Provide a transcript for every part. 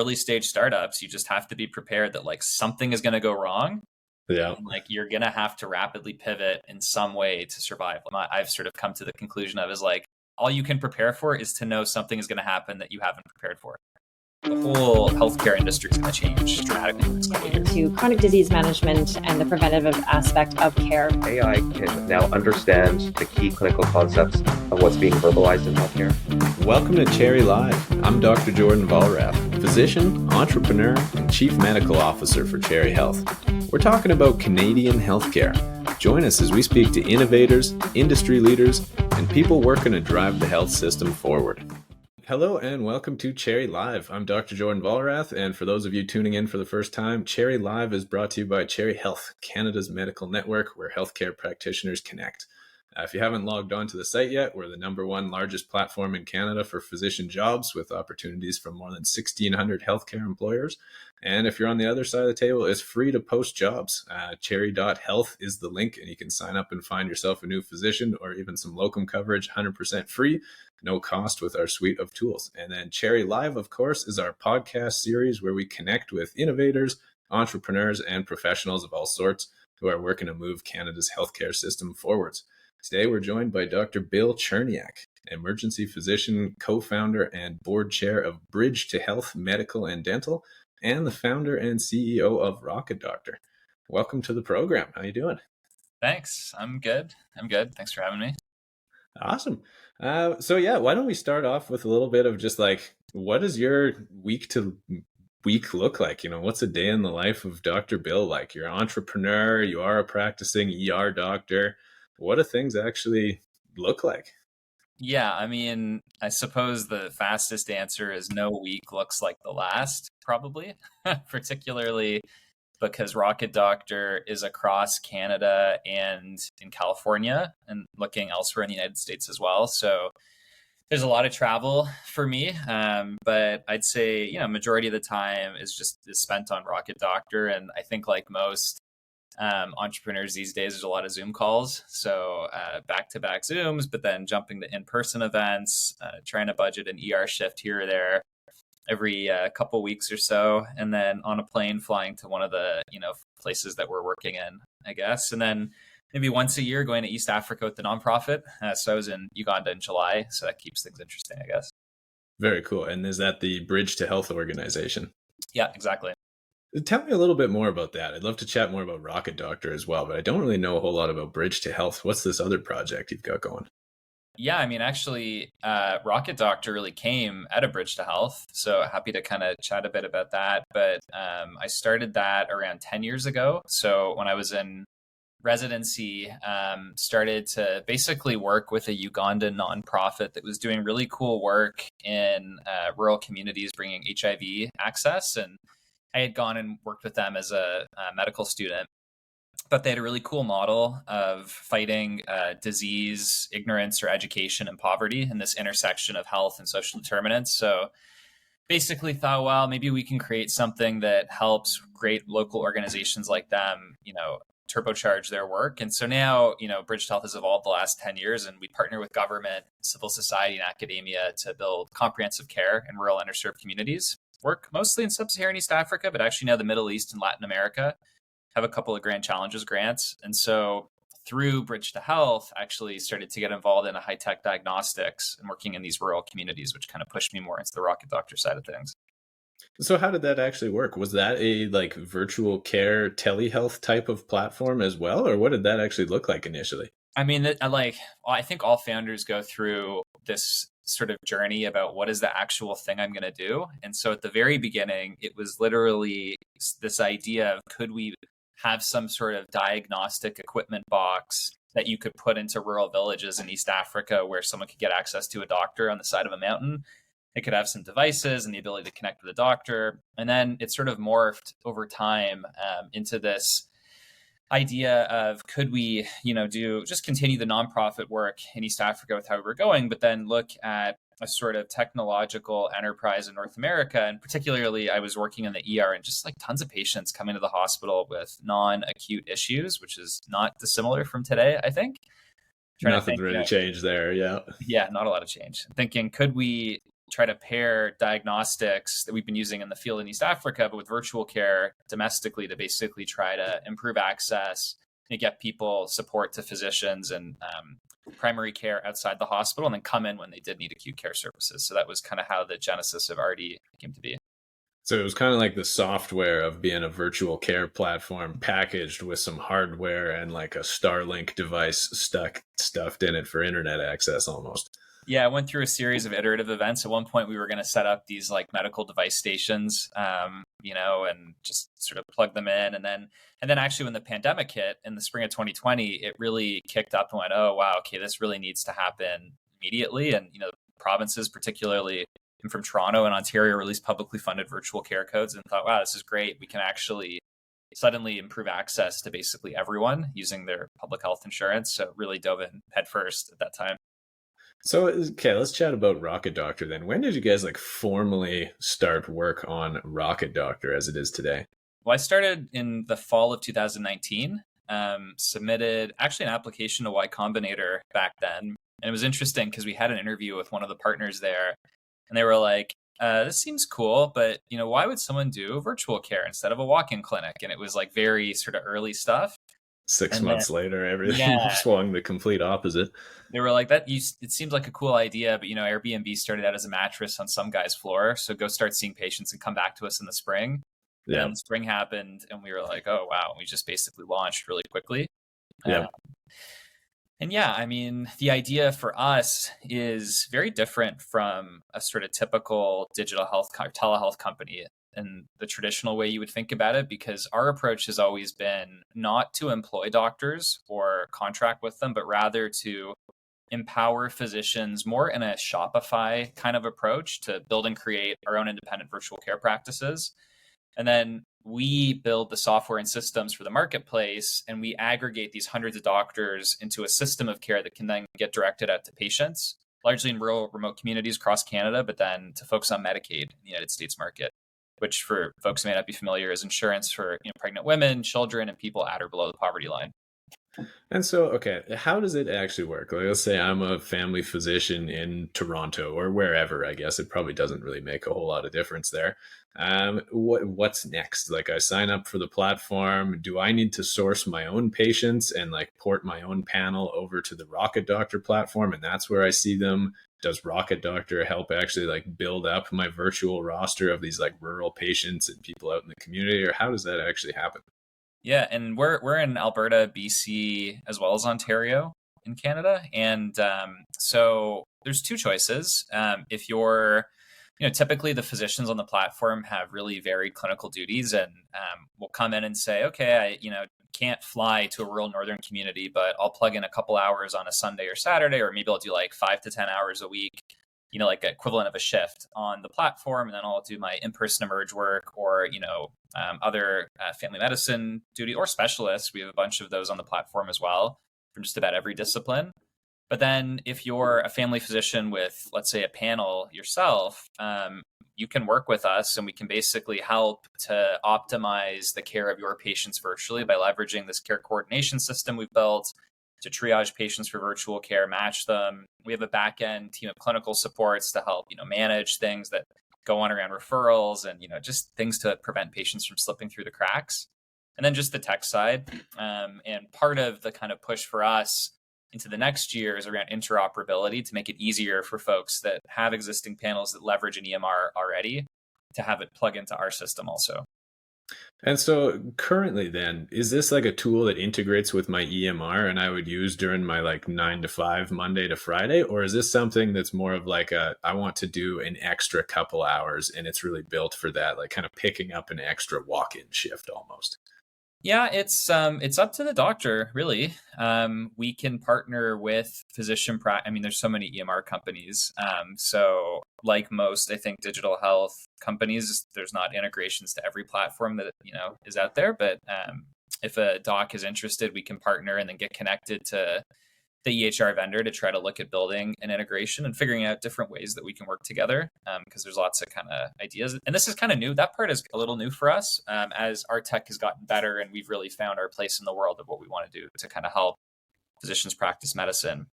early stage startups, you just have to be prepared that like something is going to go wrong. Yeah. And like you're going to have to rapidly pivot in some way to survive. I've sort of come to the conclusion of is like all you can prepare for is to know something is going to happen that you haven't prepared for. The whole healthcare industry is going to change dramatically in the next couple of years. To chronic disease management and the preventative aspect of care. AI can now understand the key clinical concepts of what's being verbalized in healthcare. Welcome to Cherry Live. I'm Dr. Jordan Vollrath, physician, entrepreneur, and Chief Medical Officer for Cherry Health. We're talking about Canadian healthcare. Join us as we speak to innovators, industry leaders, and people working to drive the health system forward. Hello and welcome to Cherry Live. I'm Dr. Jordan Vollrath, and for those of you tuning in for the first time, Cherry Live is brought to you by Cherry Health, Canada's medical network where healthcare practitioners connect. If you haven't logged on to the site yet, we're the #1 largest platform in Canada for physician jobs with opportunities from more than 1,600 healthcare employers. And if you're on the other side of the table, it's free to post jobs. Cherry.health is the link, and you can sign up and find yourself a new physician or even some locum coverage, 100% free, no cost with our suite of tools. And then Cherry Live, of course, is our podcast series where we connect with innovators, entrepreneurs, and professionals of all sorts who are working to move Canada's healthcare system forwards. Today, we're joined by Dr. Bill Cherniak, emergency physician, co-founder and board chair of Bridge to Health Medical and Dental, and the founder and CEO of Rocket Doctor. Welcome to the program. How you doing? Thanks. I'm good. Thanks for having me. Awesome. Why don't we start off with a little bit of just like, what does your week to week look like? You know, what's a day in the life of Dr. Bill like? You're an entrepreneur, you are a practicing ER doctor. What do things actually look like? Yeah, I mean, I suppose the fastest answer is no week looks like the last, probably, particularly because Rocket Doctor is across Canada and in California and looking elsewhere in the United States as well. So there's a lot of travel for me, but I'd say, majority of the time is spent on Rocket Doctor. And I think like most entrepreneurs these days, there's a lot of Zoom calls. So back-to-back Zooms, but then jumping to in-person events, trying to budget an ER shift here or there every couple weeks or so, and then on a plane flying to one of the places that we're working in, I guess. And then maybe once a year going to East Africa with the nonprofit. So I was in Uganda in July, so that keeps things interesting, I guess. Very cool. And is that the Bridge to Health organization? Yeah, exactly. Tell me a little bit more about that. I'd love to chat more about Rocket Doctor as well, but I don't really know a whole lot about Bridge to Health. What's this other project you've got going? Yeah, I mean, actually, Rocket Doctor really came out of Bridge to Health. So happy to kind of chat a bit about that. But I started that around 10 years ago. So when I was in residency, started to basically work with a Ugandan nonprofit that was doing really cool work in rural communities, bringing HIV access. And I had gone and worked with them as a medical student. But they had a really cool model of fighting disease, ignorance, or education and poverty in this intersection of health and social determinants. So basically thought, well, maybe we can create something that helps great local organizations like them, turbocharge their work. And so now, Bridge to Health has evolved the last 10 years, and we partner with government, civil society, and academia to build comprehensive care in rural underserved communities. Work mostly in sub-Saharan East Africa, but actually now the Middle East and Latin America have a couple of Grand Challenges grants. And so through Bridge to Health, actually started to get involved in a high-tech diagnostics and working in these rural communities, which kind of pushed me more into the Rocket Doctor side of things. So how did that actually work? Was that a virtual care telehealth type of platform as well? Or what did that actually look like initially? I mean, I think all founders go through this sort of journey about what is the actual thing I'm going to do. And so at the very beginning, it was literally this idea of could we have some sort of diagnostic equipment box that you could put into rural villages in East Africa where someone could get access to a doctor on the side of a mountain. It could have some devices and the ability to connect with a doctor. And then it sort of morphed over time into this idea of could we, continue the nonprofit work in East Africa with how we were going, but then look at a sort of technological enterprise in North America. And particularly, I was working in the ER and just like tons of patients coming to the hospital with non-acute issues, which is not dissimilar from today, I think. Nothing really changed there. Yeah. Yeah, not a lot of change. Thinking, could we try to pair diagnostics that we've been using in the field in East Africa, but with virtual care domestically to basically try to improve access and get people support to physicians and primary care outside the hospital, and then come in when they did need acute care services. So that was kind of how the genesis of RD came to be. So it was kind of like the software of being a virtual care platform packaged with some hardware and like a Starlink device stuffed in it for internet access almost. Yeah, I went through a series of iterative events. At one point, we were going to set up these like medical device stations, and just sort of plug them in. And then actually when the pandemic hit in the spring of 2020, it really kicked up and went, oh, wow, okay, this really needs to happen immediately. And, provinces, particularly from Toronto and Ontario, released publicly funded virtual care codes and thought, wow, this is great. We can actually suddenly improve access to basically everyone using their public health insurance. So really dove in headfirst at that time. So, okay, let's chat about Rocket Doctor then. When did you guys formally start work on Rocket Doctor as it is today? Well, I started in the fall of 2019, submitted actually an application to Y Combinator back then. And it was interesting because we had an interview with one of the partners there, and they were like, this seems cool, but why would someone do virtual care instead of a walk-in clinic? And it was like very sort of early stuff. 6 months later, everything swung the complete opposite. They were like, it seems like a cool idea, but Airbnb started out as a mattress on some guy's floor. So go start seeing patients and come back to us in the spring. Yeah. And spring happened and we were like, oh, wow. We just basically launched really quickly. Yeah. The idea for us is very different from a sort of typical digital health telehealth company in the traditional way you would think about it, because our approach has always been not to employ doctors or contract with them, but rather to empower physicians more in a Shopify kind of approach to build and create our own independent virtual care practices. And then we build the software and systems for the marketplace, and we aggregate these hundreds of doctors into a system of care that can then get directed out to patients, largely in rural, remote communities across Canada, but then to focus on Medicaid in the United States market, which for folks who may not be familiar is insurance for pregnant women, children, and people at or below the poverty line. And so, okay, how does it actually work? Like, let's say I'm a family physician in Toronto or wherever. I guess it probably doesn't really make a whole lot of difference there. What's next? Like, I sign up for the platform. Do I need to source my own patients and port my own panel over to the Rocket Doctor platform, and that's where I see them? Does Rocket Doctor help actually build up my virtual roster of these rural patients and people out in the community, or how does that actually happen? Yeah, and we're in Alberta, BC, as well as Ontario in Canada, and so there's two choices. If you're, typically the physicians on the platform have really varied clinical duties, and will come in and say, okay, I can't fly to a rural northern community, but I'll plug in a couple hours on a Sunday or Saturday, or maybe I'll do 5 to 10 hours a week, equivalent of a shift on the platform. And then I'll do my in-person emerge work or, other family medicine duty or specialists. We have a bunch of those on the platform as well from just about every discipline. But then if you're a family physician with, let's say, a panel yourself, you can work with us and we can basically help to optimize the care of your patients virtually by leveraging this care coordination system we've built to triage patients for virtual care, match them. We have a back-end team of clinical supports to help, manage things that go on around referrals and, just things to prevent patients from slipping through the cracks. And then just the tech side. And part of the kind of push for us into the next year is around interoperability to make it easier for folks that have existing panels that leverage an EMR already to have it plug into our system also. And so currently then, is this a tool that integrates with my EMR and I would use during my 9 to 5, Monday to Friday? Or is this something that's more of I want to do an extra couple hours and it's really built for that, kind of picking up an extra walk-in shift almost? Yeah, it's up to the doctor, really. We can partner with physician there's so many EMR companies. So like most, I think, digital health companies, there's not integrations to every platform that, is out there. But if a doc is interested, we can partner and then get connected to the EHR vendor to try to look at building an integration and figuring out different ways that we can work together, because there's lots of kind of ideas. And this is kind of new. That part is a little new for us as our tech has gotten better and we've really found our place in the world of what we want to do to kind of help physicians practice medicine.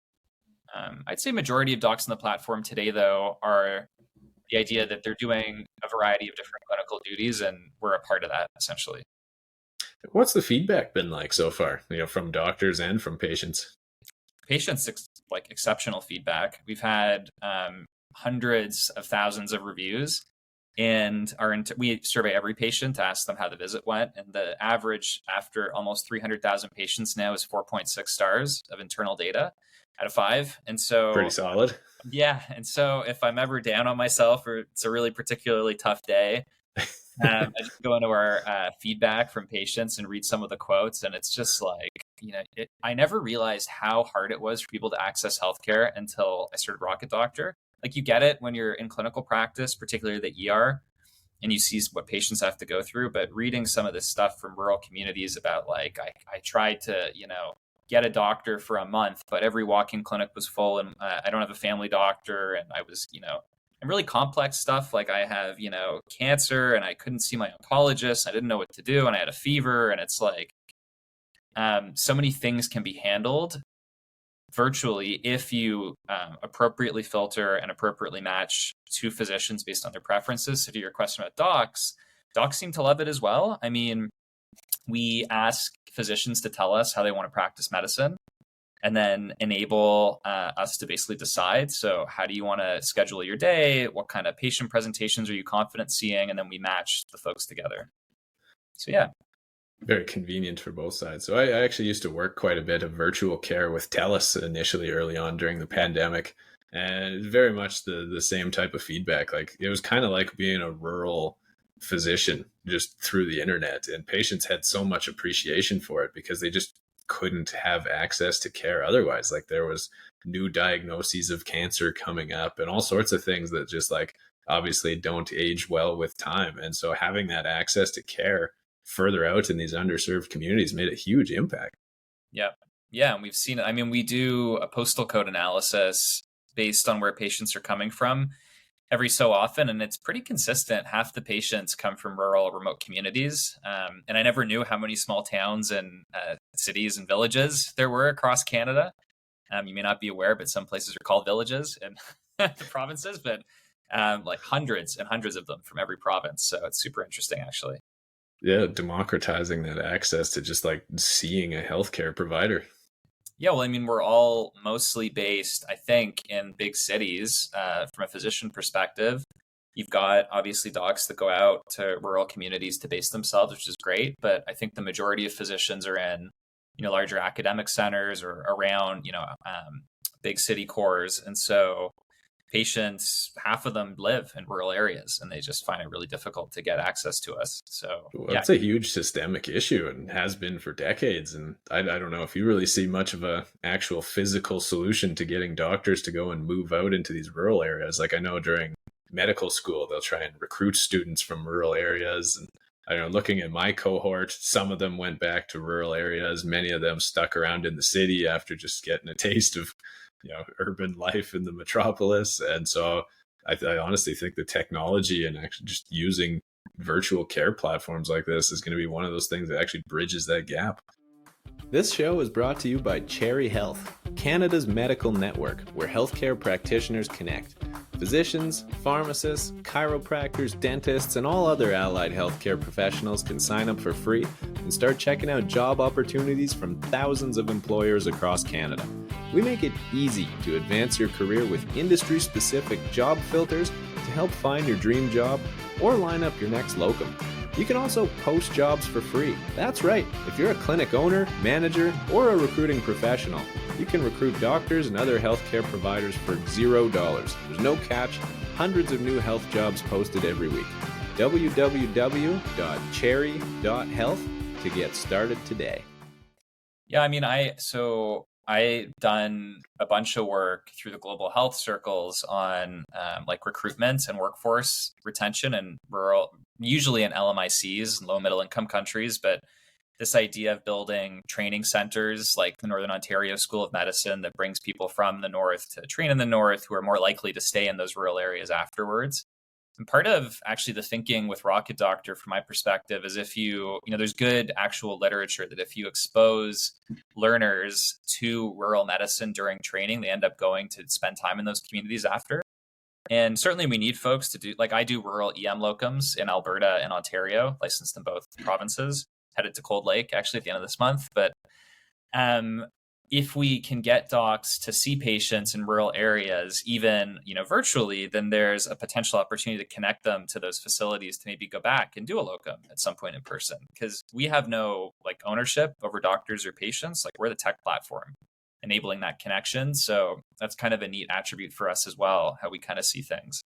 I'd say majority of docs on the platform today, though, are the idea that they're doing a variety of different clinical duties, and we're a part of that essentially. What's the feedback been like so far, from doctors and from patients? Patients like exceptional feedback. We've had hundreds of thousands of reviews, and we survey every patient to ask them how the visit went. And the average after almost 300,000 patients now is 4.6 stars of internal data out of 5. And so Pretty solid. yeah. And so if I'm ever down on myself or it's a really particularly tough day, I just go into our feedback from patients and read some of the quotes. And it's just like, I never realized how hard it was for people to access healthcare until I started Rocket Doctor. Like, you get it when you're in clinical practice, particularly the ER, and you see what patients have to go through. But reading some of this stuff from rural communities about like, I tried to, get a doctor for a month, but every walk-in clinic was full, and I don't have a family doctor. And I was, and really complex stuff. Like, I have, cancer, and I couldn't see my oncologist. I didn't know what to do, and I had a fever. And it's like, so many things can be handled virtually if you appropriately filter and appropriately match two physicians based on their preferences. So to your question about docs seem to love it as well. I mean, we ask physicians to tell us how they want to practice medicine, and then enable us to basically decide. So how do you want to schedule your day? What kind of patient presentations are you confident seeing? And then we match the folks together. So yeah. Very convenient for both sides. So I actually used to work quite a bit of virtual care with TELUS initially early on during the pandemic. And it's very much the same type of feedback. Like, it was kind of like being a rural physician just through the internet. And patients had so much appreciation for it because they just couldn't have access to care otherwise. Like, there was new diagnoses of cancer coming up and all sorts of things that just like obviously don't age well with time. And so having that access to care further out in these underserved communities made a huge impact. Yeah. And we've seen it. I mean, we do a postal code analysis based on where patients are coming from every so often, and it's pretty consistent. Half the patients come from rural, remote communities. And I never knew how many small towns and cities and villages there were across Canada. You may not be aware, but some places are called villages in the provinces, but like hundreds and hundreds of them from every province. So it's super interesting, actually. Yeah, democratizing that access to just like seeing a healthcare provider. Yeah, well, I mean, we're all mostly based, I think, in big cities from a physician perspective. You've got obviously docs that go out to rural communities to base themselves, which is great. But I think the majority of physicians are in, larger academic centers or around, big city cores. And so patients, half of them live in rural areas, and they just find it really difficult to get access to us. So well, it's a huge systemic issue and has been for decades. And I don't know if you really see much of a actual physical solution to getting doctors to go and move out into these rural areas. Like, I know during medical school, they'll try and recruit students from rural areas. And I don't know, looking at my cohort, some of them went back to rural areas. Many of them stuck around in the city after just getting a taste of urban life in the metropolis. And so I honestly think the technology and actually just using virtual care platforms like this is going to be one of those things that actually bridges that gap. This show is brought to you by Cherry Health, Canada's medical network where healthcare practitioners connect. Physicians, pharmacists, chiropractors, dentists, and all other allied healthcare professionals can sign up for free and start checking out job opportunities from thousands of employers across Canada. We make it easy to advance your career with industry-specific job filters to help find your dream job or line up your next locum. You can also post jobs for free. That's right, if you're a clinic owner, manager, or a recruiting professional, you can recruit doctors and other healthcare providers for $0. There's no catch. Hundreds of new health jobs posted every week. www.cherry.health to get started today. Yeah, I mean, I done a bunch of work through the global health circles on like recruitment and workforce retention in rural, usually in LMICs, low middle income countries. But this idea of building training centers like the Northern Ontario School of Medicine that brings people from the north to train in the north who are more likely to stay in those rural areas afterwards. And part of actually the thinking with Rocket Doctor, from my perspective, is if there's good actual literature that if you expose learners to rural medicine during training, they end up going to spend time in those communities after. And certainly we need folks to do, like I do rural EM locums in Alberta and Ontario, licensed in both provinces, headed to Cold Lake actually at the end of this month. But um, if we can get docs to see patients in rural areas, even, virtually, then there's a potential opportunity to connect them to those facilities to maybe go back and do a locum at some point in person. Because we have no ownership over doctors or patients. Like, we're the tech platform enabling that connection. So that's kind of a neat attribute for us as well, how we kind of see things.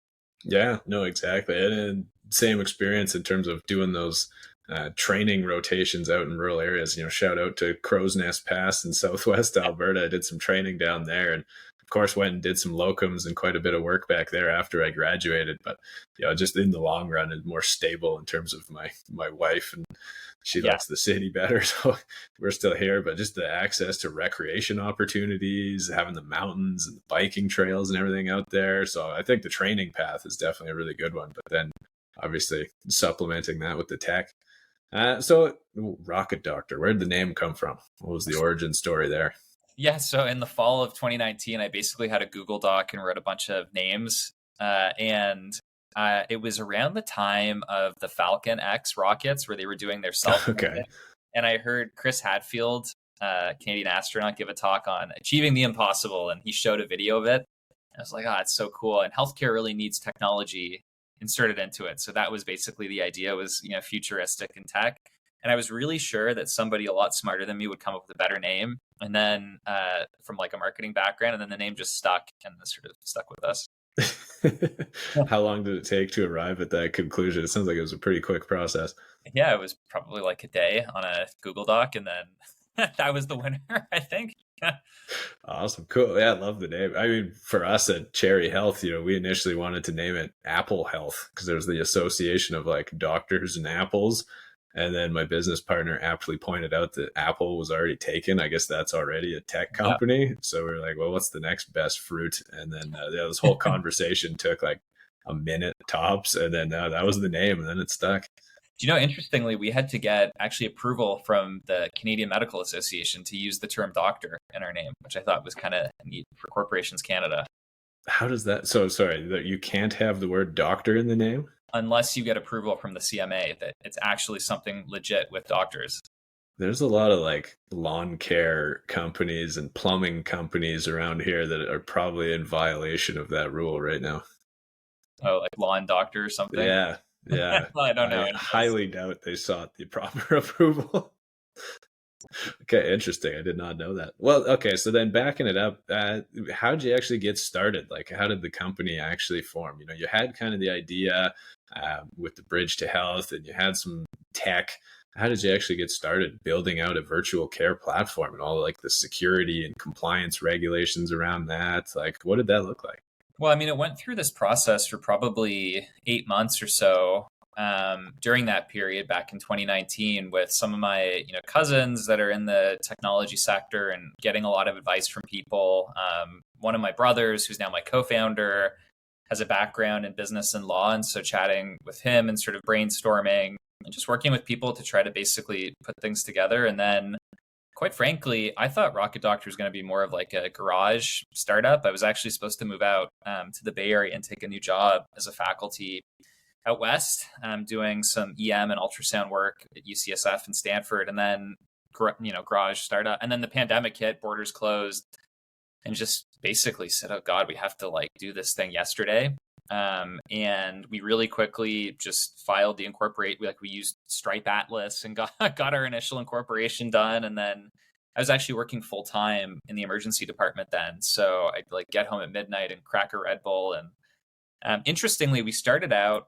Yeah, no, exactly. And same experience in terms of doing those training rotations out in rural areas. Shout out to Crow's Nest Pass in Southwest Alberta. I did some training down there, and of course went and did some locums and quite a bit of work back there after I graduated. But just in the long run, it's more stable in terms of my wife, and she likes the city better, so we're still here. But just the access to recreation opportunities, having the mountains and the biking trails and everything out there. So I think the training path is definitely a really good one. But then obviously supplementing that with the tech. So Rocket Doctor, where did the name come from? What was the origin story there? Yeah, so in the fall of 2019, I basically had a Google Doc and wrote a bunch of names. And it was around the time of the Falcon X rockets where they were doing their self. Okay. And I heard Chris Hadfield, Canadian astronaut, give a talk on achieving the impossible. And he showed a video of it. I was like, it's so cool. And healthcare really needs technology inserted into it. So that was basically the idea, was, futuristic and tech. And I was really sure that somebody a lot smarter than me would come up with a better name. And then from a marketing background, and then the name just stuck and sort of stuck with us. How long did it take to arrive at that conclusion? It sounds like it was a pretty quick process. Yeah, it was probably a day on a Google Doc, and then that was the winner, I think. Awesome. Cool. Yeah, I love the name. I mean, for us at Cherry Health, we initially wanted to name it Apple Health because there's the association of doctors and apples. And then my business partner aptly pointed out that Apple was already taken. I guess that's already a tech company. Yeah. So we were like, well, what's the next best fruit? And then this whole conversation took a minute tops. And then that was the name, and then it stuck. Interestingly, we had to get actually approval from the Canadian Medical Association to use the term doctor in our name, which I thought was kind of neat for Corporations Canada. How does that? So sorry, that you can't have the word doctor in the name? Unless you get approval from the CMA that it's actually something legit with doctors. There's a lot of lawn care companies and plumbing companies around here that are probably in violation of that rule right now. Oh, like lawn doctor or something? Yeah. Well, I don't know. I highly doubt they sought the proper approval. Okay, interesting. I did not know that. Well, okay, so then backing it up, how did you actually get started? How did the company actually form? You had kind of the idea with the bridge to health, and you had some tech. How did you actually get started building out a virtual care platform and all the security and compliance regulations around that? What did that look like? Well, I mean, it went through this process for probably 8 months or so. During that period back in 2019 with some of my cousins that are in the technology sector and getting a lot of advice from people. One of my brothers, who's now my co-founder, has a background in business and law. And so chatting with him and sort of brainstorming and just working with people to try to basically put things together. And then quite frankly, I thought Rocket Doctor was going to be more of a garage startup. I was actually supposed to move out to the Bay Area and take a new job as a faculty out west, doing some EM and ultrasound work at UCSF and Stanford, and then garage startup. And then the pandemic hit, borders closed, and just basically said, "Oh God, we have to do this thing yesterday." And we really quickly just filed the incorporate. We used Stripe Atlas and got our initial incorporation done. And then I was actually working full time in the emergency department then, so I'd get home at midnight and crack a Red Bull. And interestingly, we started out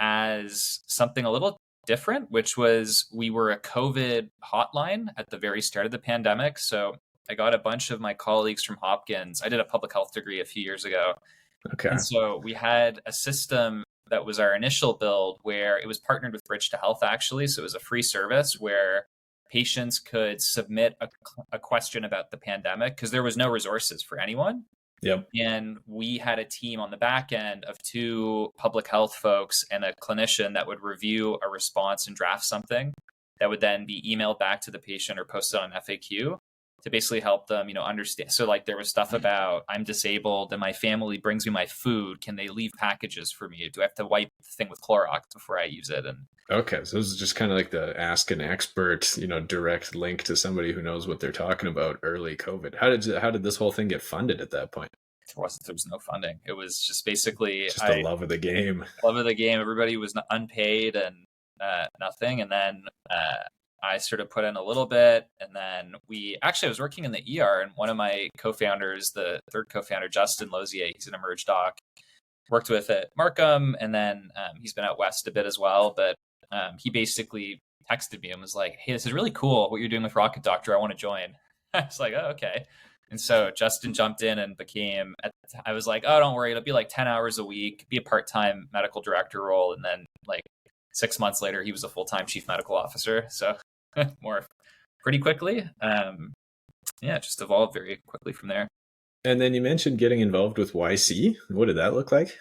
as something a little different, which was we were a COVID hotline at the very start of the pandemic. So I got a bunch of my colleagues from Hopkins. I did a public health degree a few years ago. Okay. And so we had a system that was our initial build where it was partnered with Bridge to Health, actually. So it was a free service where patients could submit a question about the pandemic because there was no resources for anyone. Yep. And we had a team on the back end of 2 public health folks and a clinician that would review a response and draft something that would then be emailed back to the patient or posted on FAQ. to basically help them, understand. So like there was stuff about I'm disabled and my family brings me my food. Can they leave packages for me? Do I have to wipe the thing with Clorox before I use it? And Okay, so this is just kind of like the ask an expert, direct link to somebody who knows what they're talking about early COVID. How did this whole thing get funded at that point? there was no funding. It was just basically Just the love of the game. Love of the game. Everybody was unpaid and nothing. And then I sort of put in a little bit. And then I was working in the ER, and one of my co-founders, the third co-founder, Justin Lozier, he's an Emerge doc, worked with at Markham. And then he's been out West a bit as well. But he basically texted me and was like, hey, this is really cool what you're doing with Rocket Doctor. I want to join. I was like, oh, okay. And so Justin jumped in and I was like, oh, don't worry. It'll be like 10 hours a week, be a part-time medical director role. And then like 6 months later, he was a full-time chief medical officer. So more pretty quickly. It just evolved very quickly from there. And then you mentioned getting involved with YC. What did that look like?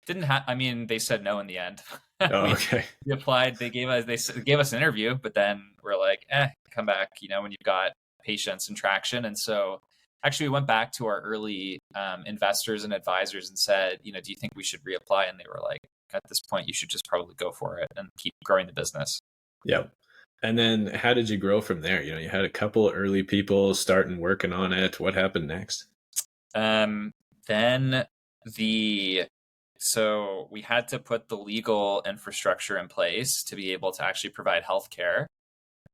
They said no in the end. Oh, okay. We applied. They gave us an interview, but then we're like, come back, when you've got patience and traction. And so actually we went back to our early investors and advisors and said, do you think we should reapply? And they were like, at this point, you should just probably go for it and keep growing the business. Yep. And then how did you grow from there? You had a couple early people starting working on it. What happened next? So we had to put the legal infrastructure in place to be able to actually provide healthcare.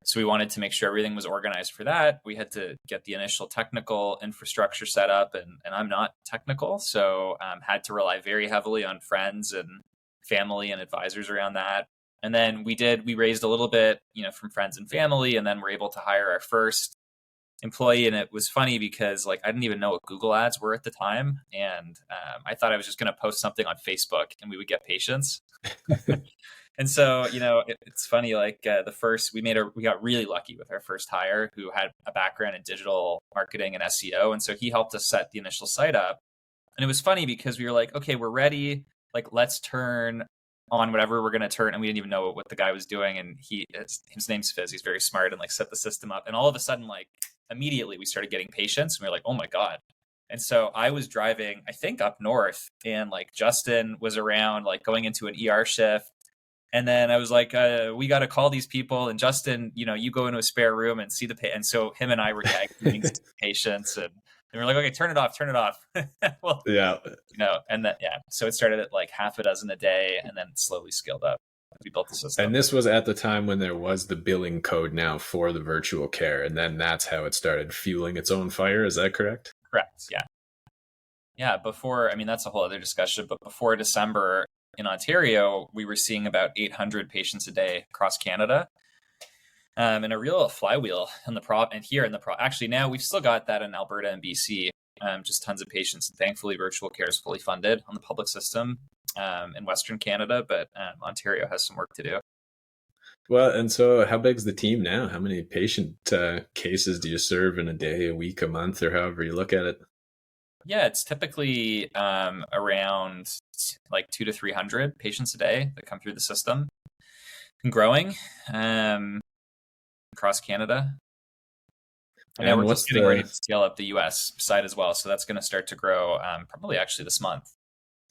So we wanted to make sure everything was organized for that. We had to get the initial technical infrastructure set up, and I'm not technical, so had to rely very heavily on friends and family and advisors around that. And then we raised a little bit, from friends and family, and then we're able to hire our first employee. And it was funny because I didn't even know what Google ads were at the time. And I thought I was just going to post something on Facebook and we would get patients. And so, it's funny, we got really lucky with our first hire who had a background in digital marketing and SEO. And so he helped us set the initial site up. And it was funny because we were like, okay, we're ready. Let's turn on whatever we're going to turn. And we didn't even know what the guy was doing. And his name's Fizz. He's very smart and set the system up. And all of a sudden, immediately we started getting patients and we were like, oh my God. And so I was driving, I think up north, and Justin was around, going into an ER shift. And then I was like, we got to call these people. And Justin, you go into a spare room and see the patient. And so him and I were tagging patients, and we're like, okay, turn it off. Well, yeah. So it started at half a dozen a day and then slowly scaled up. We built the system. And this was at the time when there was the billing code now for the virtual care. And then that's how it started fueling its own fire. Is that correct? Correct. Yeah. Yeah. Before, that's a whole other discussion, but before December in Ontario, we were seeing about 800 patients a day across Canada. And a real flywheel in the actually now we've still got that in Alberta and BC, just tons of patients. And thankfully virtual care is fully funded on the public system in Western Canada, but Ontario has some work to do. Well, and so how big's the team now? How many patient cases do you serve in a day, a week, a month, or however you look at it? Yeah, it's typically around 200 to 300 patients a day that come through the system and growing across Canada. And now we're just getting ready to scale up the US side as well. So that's going to start to grow probably actually this month.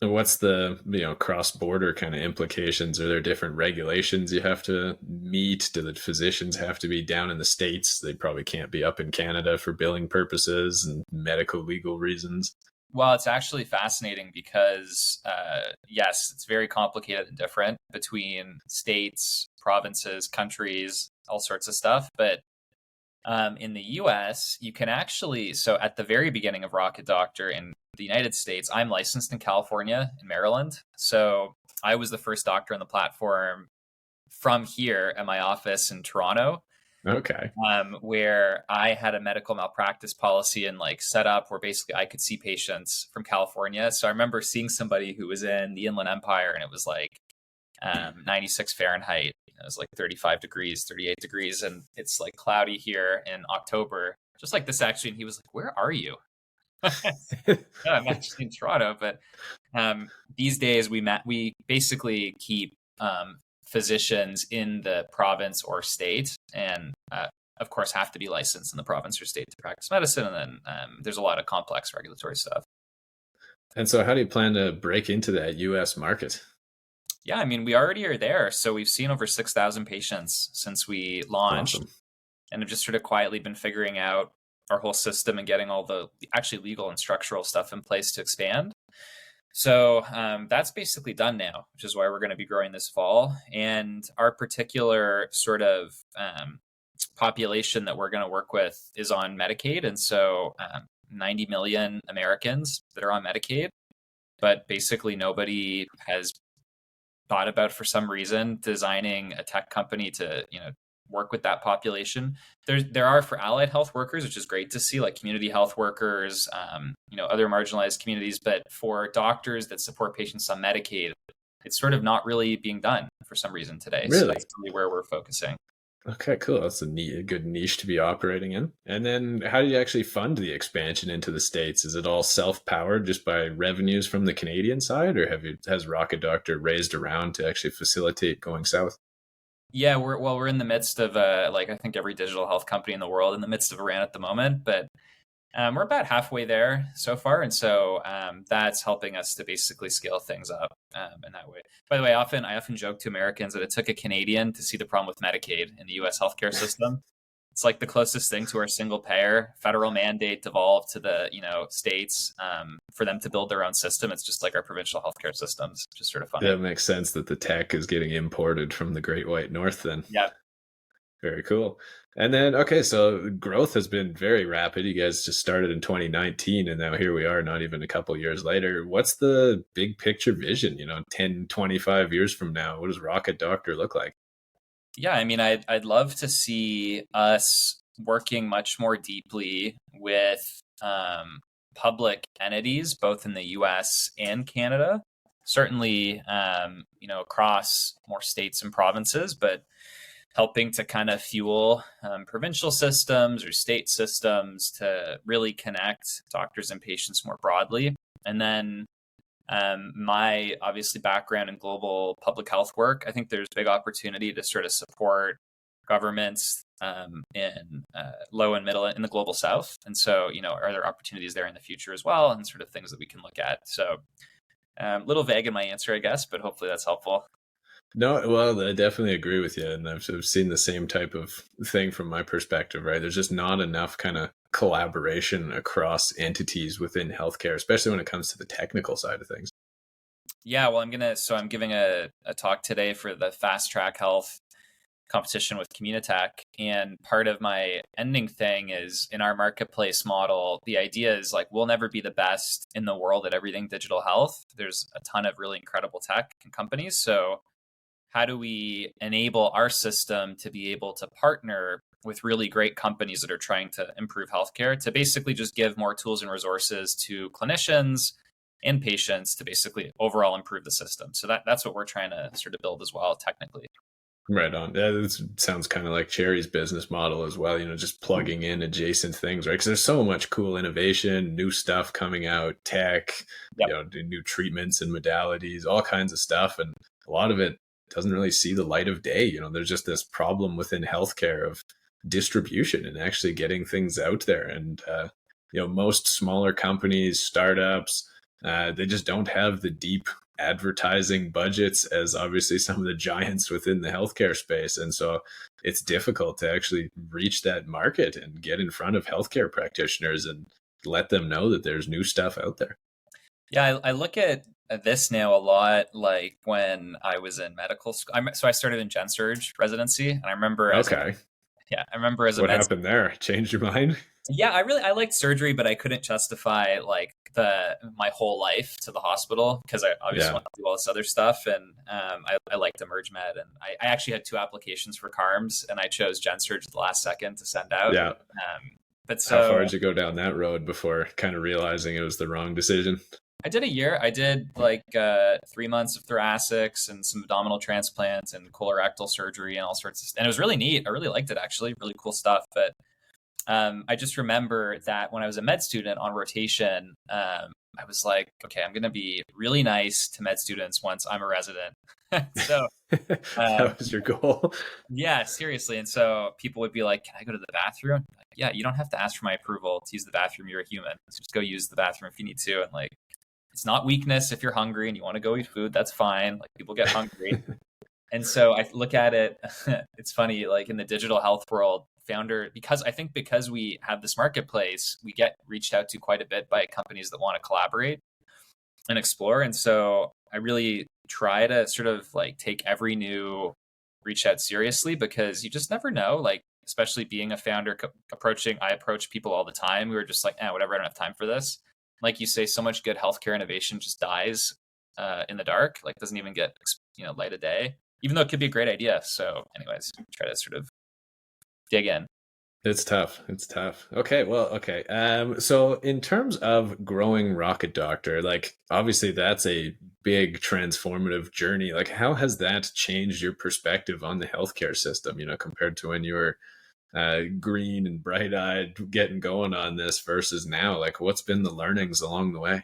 And what's the cross-border kind of implications? Are there different regulations you have to meet? Do the physicians have to be down in the States? They probably can't be up in Canada for billing purposes and medical legal reasons. Well, it's actually fascinating because, yes, it's very complicated and different between states, provinces, countries, all sorts of stuff. But in the US, you can actually, so at the very beginning of Rocket Doctor in the United States, I'm licensed in California and Maryland. So I was the first doctor on the platform from here at my office in Toronto. Okay. Where I had a medical malpractice policy and set up where basically I could see patients from California. So I remember seeing somebody who was in the Inland Empire and it was 96 Fahrenheit. It was 35 degrees, 38 degrees. And it's cloudy here in October, just like this actually. And he was like, where are you? No, I'm actually in Toronto, but these days we basically keep physicians in the province or state, and of course, have to be licensed in the province or state to practice medicine. And then there's a lot of complex regulatory stuff. And so how do you plan to break into that US market? Yeah, I mean, we already are there. So we've seen over 6,000 patients since we launched, Awesome. and have just sort of quietly been figuring out our whole system and getting all the actually legal and structural stuff in place to expand. So that's basically done now, which is why we're going to be growing this fall. And our particular sort of population that we're going to work with is on Medicaid. And so 90 million Americans that are on Medicaid, but basically nobody has thought about, for some reason, designing a tech company to, work with that population. There are for allied health workers, which is great to see, like community health workers, other marginalized communities. But for doctors that support patients on Medicaid, it's sort of not really being done for some reason today. Really? So that's really where we're focusing. Okay, cool. That's a good niche to be operating in. And then how do you actually fund the expansion into the States? Is it all self-powered just by revenues from the Canadian side, or has Rocket Doctor raised around to actually facilitate going south? Yeah, we're in the midst of I think every digital health company in the world in the midst of a rant at the moment, but we're about halfway there so far, and so that's helping us to basically scale things up in that way. By the way, I often joke to Americans that it took a Canadian to see the problem with Medicaid in the U.S. healthcare system. It's like the closest thing to our single payer federal mandate devolved to the states for them to build their own system. It's just like our provincial healthcare systems, just sort of funny. That makes sense that the tech is getting imported from the Great White North then. Yeah. Very cool. And then, okay, so growth has been very rapid. You guys just started in 2019 and now here we are, not even a couple years later. What's the big picture vision, 10, 25 years from now? What does Rocket Doctor look like? Yeah, I mean, I'd love to see us working much more deeply with public entities, both in the U.S. and Canada. Certainly, across more states and provinces, but helping to kind of fuel provincial systems or state systems to really connect doctors and patients more broadly. And then my obviously background in global public health work, I think there's big opportunity to sort of support governments in low and middle in the global south. And so, are there opportunities there in the future as well, and sort of things that we can look at? So a little vague in my answer, I guess, but hopefully that's helpful. No, well, I definitely agree with you. And I've sort of seen the same type of thing from my perspective, right? There's just not enough kind of collaboration across entities within healthcare, especially when it comes to the technical side of things. Yeah, well, I'm giving a talk today for the Fast Track Health competition with Communitech. And part of my ending thing is, in our marketplace model, the idea is like, we'll never be the best in the world at everything digital health. There's a ton of really incredible tech and companies. So how do we enable our system to be able to partner with really great companies that are trying to improve healthcare, to basically just give more tools and resources to clinicians and patients to basically overall improve the system? So that's what we're trying to sort of build as well, technically. Right on. Yeah, this sounds kind of like Cherry's business model as well, just plugging in adjacent things, right? Because there's so much cool innovation, new stuff coming out, tech, Yep. New treatments and modalities, all kinds of stuff. And a lot of it doesn't really see the light of day. There's just this problem within healthcare of distribution and actually getting things out there. And, most smaller companies, startups, they just don't have the deep advertising budgets as obviously some of the giants within the healthcare space. And so it's difficult to actually reach that market and get in front of healthcare practitioners and let them know that there's new stuff out there. Yeah, I look at this now a lot, like when I was in medical school. So I started in gen surge residency, and I remember as Okay. what happened there? Changed your mind? Yeah, I liked surgery, but I couldn't justify like my whole life to the hospital because I obviously want to do all this other stuff. And I liked Emerge Med, and I actually had 2 applications for CARMS, and I chose gen surge at the last second to send out. Yeah. But so how far did you go down that road before kind of realizing it was the wrong decision? I did a year. I did like 3 months of thoracics and some abdominal transplants and colorectal surgery and all sorts of stuff. And it was really neat. I really liked it, actually. Really cool stuff. But I just remember that when I was a med student on rotation, I was like, okay, I'm going to be really nice to med students once I'm a resident. So, That was your goal. yeah, seriously. And so people would be like, can I go to the bathroom? Like, yeah, you don't have to ask for my approval to use the bathroom. You're a human. So just go use the bathroom if you need to. And like, it's not weakness if you're hungry and you want to go eat food. That's fine. Like, people get hungry. And so I look at it, it's funny, like in the digital health world, because we have this marketplace, we get reached out to quite a bit by companies that want to collaborate and explore. And so I really try to sort of like take every new reach out seriously, because you just never know. Like, especially being a founder, I approach people all the time. We were just like, whatever, I don't have time for this. Like you say, so much good healthcare innovation just dies in the dark, like doesn't even get light of day, even though it could be a great idea. So anyways, try to sort of dig in. It's tough. Okay. Well, okay. So in terms of growing Rocket Doctor, like obviously that's a big transformative journey. Like, how has that changed your perspective on the healthcare system, compared to when you were green and bright eyed getting going on this versus now? Like, what's been the learnings along the way?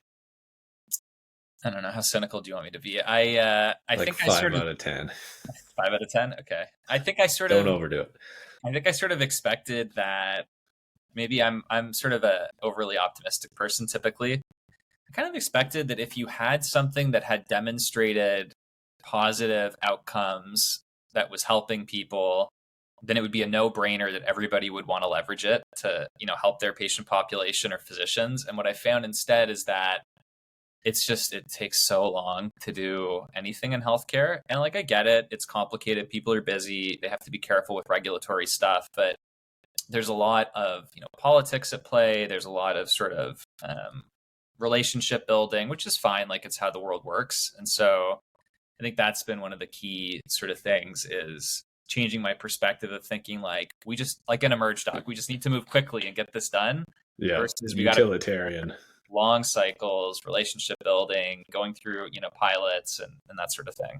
I don't know. How cynical do you want me to be? I like think 5 out of 10. 5 out of 10. Okay. I think I sort Don't of overdo it. I think I sort of expected that. Maybe I'm sort of a overly optimistic person typically. I kind of expected that if you had something that had demonstrated positive outcomes that was helping people, then it would be a no-brainer that everybody would want to leverage it to, help their patient population or physicians. And what I found instead is that it takes so long to do anything in healthcare. And like, I get it. It's complicated. People are busy. They have to be careful with regulatory stuff, but there's a lot of, politics at play. There's a lot of sort of relationship building, which is fine. Like, it's how the world works. And so I think that's been one of the key sort of things, is changing my perspective of thinking like, we just, like an emerge doc, we just need to move quickly and get this done. Yeah. Versus utilitarian. Long cycles, relationship building, going through, pilots and that sort of thing.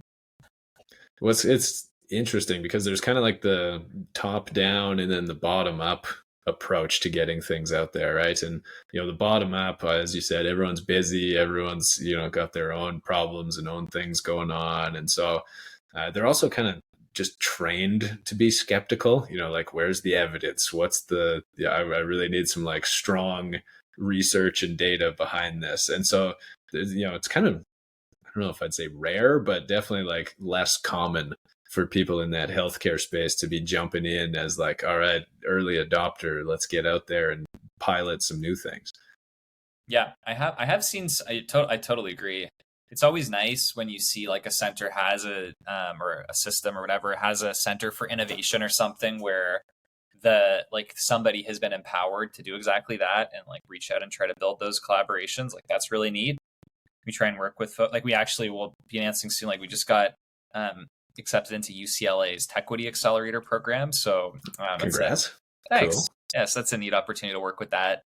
Well, it's interesting because there's kind of like the top down and then the bottom up approach to getting things out there, right? And the bottom up, as you said, everyone's busy, everyone's got their own problems and own things going on, and so they're also kind of just trained to be skeptical. Like, where's the evidence? I really need some like strong research and data behind this. And so it's kind of, I don't know if I'd say rare, but definitely like less common for people in that healthcare space to be jumping in as like, all right, early adopter, let's get out there and pilot some new things. Yeah, I have seen, I totally agree. It's always nice when you see like a center has or a system or whatever has a center for innovation or something where somebody has been empowered to do exactly that and like reach out and try to build those collaborations. Like, that's really neat. We try and work with like, we actually will be announcing soon, like we just got accepted into UCLA's Techquity Accelerator program. So congrats. Thanks. Cool. Yes, that's a neat opportunity to work with that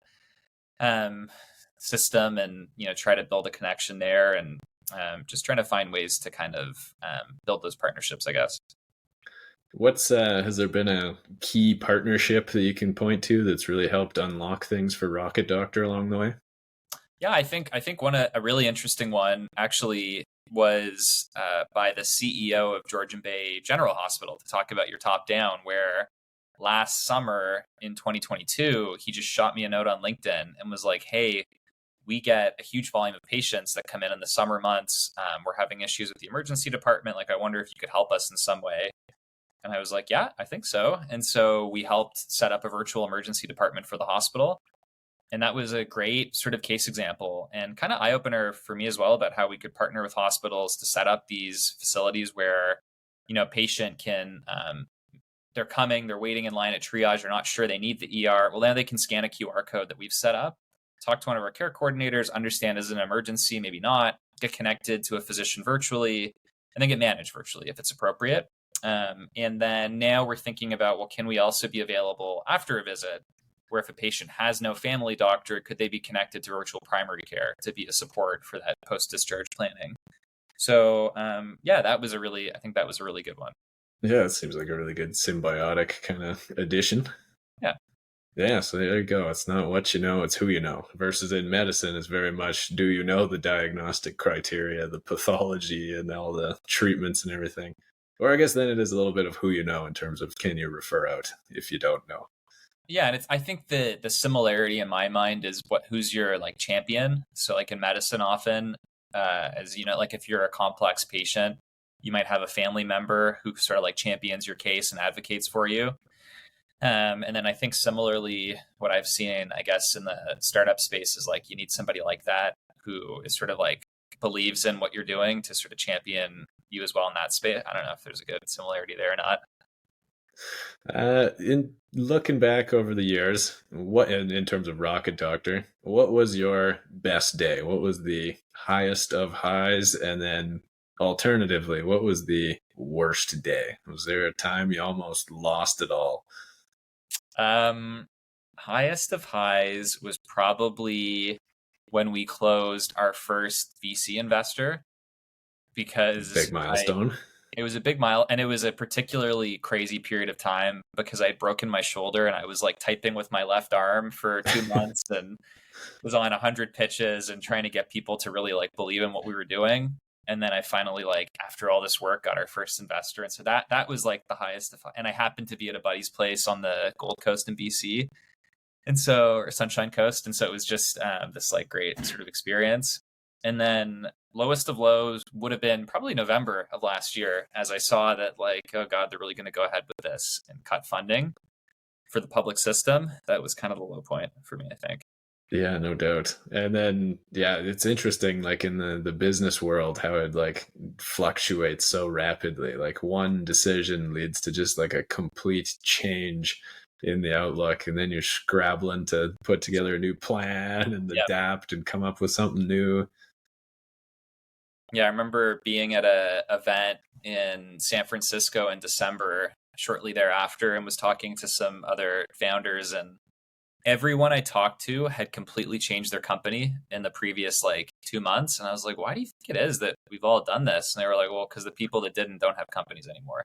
system and try to build a connection there, and just trying to find ways to kind of build those partnerships, I guess. Has there been a key partnership that you can point to that's really helped unlock things for Rocket Doctor along the way? Yeah, I think a really interesting one actually was by the CEO of Georgian Bay General Hospital, to talk about your top down, where last summer in 2022, he just shot me a note on LinkedIn and was like, hey, we get a huge volume of patients that come in the summer months. We're having issues with the emergency department. Like, I wonder if you could help us in some way. And I was like, yeah, I think so. And so we helped set up a virtual emergency department for the hospital. And that was a great sort of case example and kind of eye opener for me as well, about how we could partner with hospitals to set up these facilities where, a patient can, they're coming, they're waiting in line at triage, they're not sure they need the ER. Well, now they can scan a QR code that we've set up, talk to one of our care coordinators, understand is it an emergency, maybe not, get connected to a physician virtually, and then get managed virtually if it's appropriate. And then now we're thinking about, well, can we also be available after a visit, where if a patient has no family doctor, could they be connected to virtual primary care to be a support for that post-discharge planning? So that was I think that was a really good one. Yeah, it seems like a really good symbiotic kind of addition. Yeah. Yeah, so there you go. It's not what you know, it's who you know. Versus in medicine, it's very much do you know the diagnostic criteria, the pathology, and all the treatments and everything. Or I guess then it is a little bit of who you know in terms of can you refer out if you don't know. Yeah, and I think the similarity in my mind is who's your like champion. So like in medicine, often, as you know, like if you're a complex patient, you might have a family member who sort of like champions your case and advocates for you. And then I think similarly, what I've seen, I guess, in the startup space is like you need somebody like that who is sort of like believes in what you're doing to sort of champion you as well in that space. I don't know if there's a good similarity there or not. In looking back over the years, what in terms of Rocket Doctor, what was your best day? What was the highest of highs? And then alternatively, what was the worst day? Was there a time you almost lost it all? Um, Highest of highs was probably when we closed our first VC investor Big because milestone. it was a big mile and it was a particularly crazy period of time because I'd broken my shoulder and I was like typing with my left arm for 2 months and was on 100 pitches and trying to get people to really like believe in what we were doing. And then I finally, like, after all this work, got our first investor. And so that was like the highest of, and I happened to be at a buddy's place on the Gold Coast in BC. And so, or Sunshine Coast. And so it was just this like great sort of experience. And then lowest of lows would have been probably November of last year, as I saw that like, oh God, they're really going to go ahead with this and cut funding for the public system. That was kind of the low point for me, I think. Yeah, no doubt. And then, yeah, it's interesting, like in the business world, how it like fluctuates so rapidly. Like one decision leads to just like a complete change in the outlook, and then you're scrabbling to put together a new plan and Yeah. adapt and come up with something new. Yeah, I remember being at a event in San Francisco in December shortly thereafter and was talking to some other founders, and everyone I talked to had completely changed their company in the previous like 2 months. And I was like, why do you think it is that we've all done this? And they were like, well, because the people that didn't don't have companies anymore.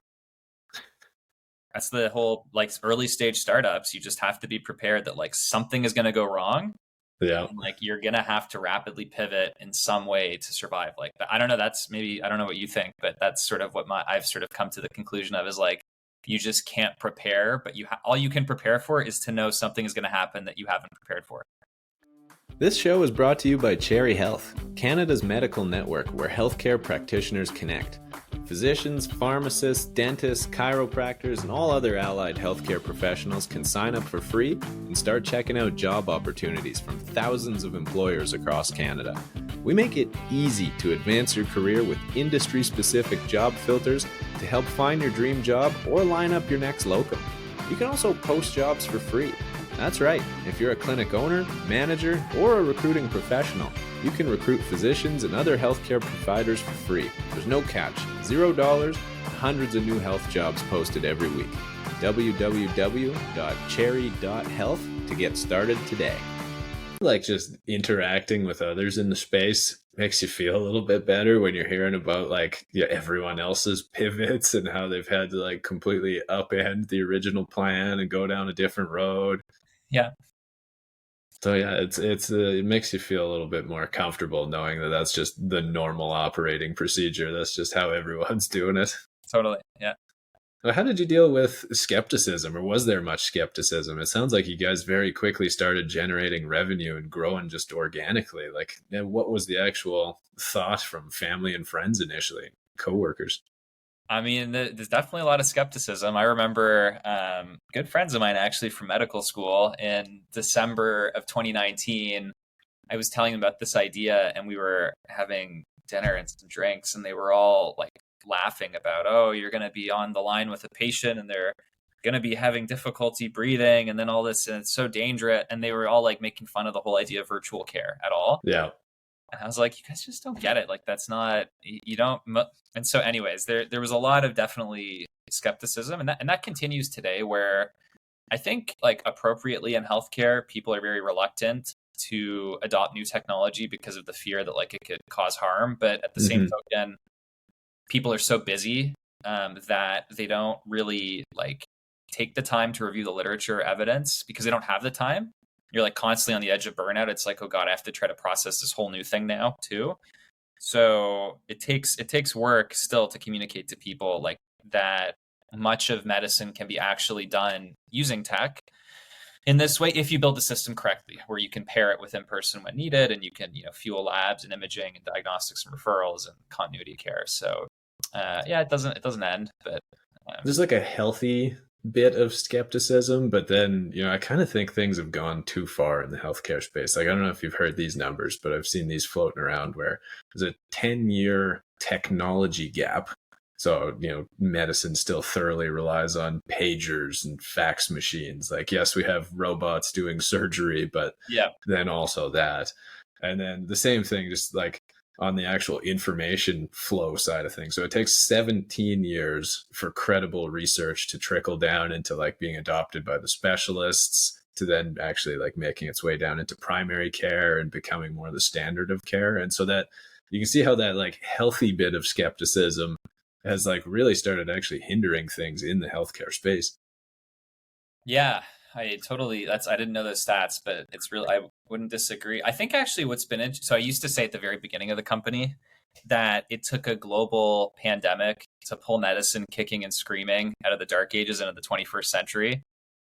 That's the whole like early stage startups. You just have to be prepared that like something is going to go wrong. Yeah. And like you're going to have to rapidly pivot in some way to survive. Like, I don't know. That's maybe, I don't know what you think, but that's sort of what I've sort of come to the conclusion of is like, you just can't prepare, but all you can prepare for is to know something is going to happen that you haven't prepared for. This show is brought to you by Cherry Health, Canada's medical network where healthcare practitioners connect. Physicians, pharmacists, dentists, chiropractors, and all other allied healthcare professionals can sign up for free and start checking out job opportunities from thousands of employers across Canada. We make it easy to advance your career with industry-specific job filters to help find your dream job or line up your next locum. You can also post jobs for free. That's right, if you're a clinic owner, manager, or a recruiting professional, you can recruit physicians and other healthcare providers for free. There's no catch, $0, hundreds of new health jobs posted every week. www.cherry.health to get started today. Like just interacting with others in the space makes you feel a little bit better when you're hearing about like everyone else's pivots and how they've had to like completely upend the original plan and go down a different road. Yeah. So yeah, it makes you feel a little bit more comfortable knowing that that's just the normal operating procedure. That's just how everyone's doing it. Totally. Yeah. How did you deal with skepticism, or was there much skepticism? It sounds like you guys very quickly started generating revenue and growing just organically. Like, what was the actual thought from family and friends initially, coworkers? I mean, there's definitely a lot of skepticism. I remember good friends of mine actually from medical school in December of 2019. I was telling them about this idea and we were having dinner and some drinks and they were all like laughing about, oh, you're going to be on the line with a patient and they're going to be having difficulty breathing and then all this and it's so dangerous. And they were all like making fun of the whole idea of virtual care at all. Yeah. And I was like, you guys just don't get it. Like, that's not, you don't. And so anyways, there was a lot of definitely skepticism and that continues today where I think like appropriately in healthcare, people are very reluctant to adopt new technology because of the fear that like it could cause harm. But at the same token, people are so busy that they don't really like take the time to review the literature or evidence because they don't have the time. You're like constantly on the edge of burnout. It's like, oh God, I have to try to process this whole new thing now too. So it takes work still to communicate to people like that much of medicine can be actually done using tech in this way if you build the system correctly, where you can pair it with in person when needed, and you can fuel labs and imaging and diagnostics and referrals and continuity of care. So yeah, it doesn't end, but there's like a healthy bit of skepticism, but then I kind of think things have gone too far in the healthcare space. Like, I don't know if you've heard these numbers, but I've seen these floating around where there's a 10-year technology gap. So, medicine still thoroughly relies on pagers and fax machines. Like, yes, we have robots doing surgery, but yeah, then also that. And then the same thing, just like on the actual information flow side of things. So it takes 17 years for credible research to trickle down into like being adopted by the specialists, to then actually like making its way down into primary care and becoming more the standard of care. And so that you can see how that like healthy bit of skepticism has like really started actually hindering things in the healthcare space. Yeah, I didn't know those stats, but it's really, I wouldn't disagree. I think actually what's been, so I used to say at the very beginning of the company that it took a global pandemic to pull medicine kicking and screaming out of the dark ages into the 21st century.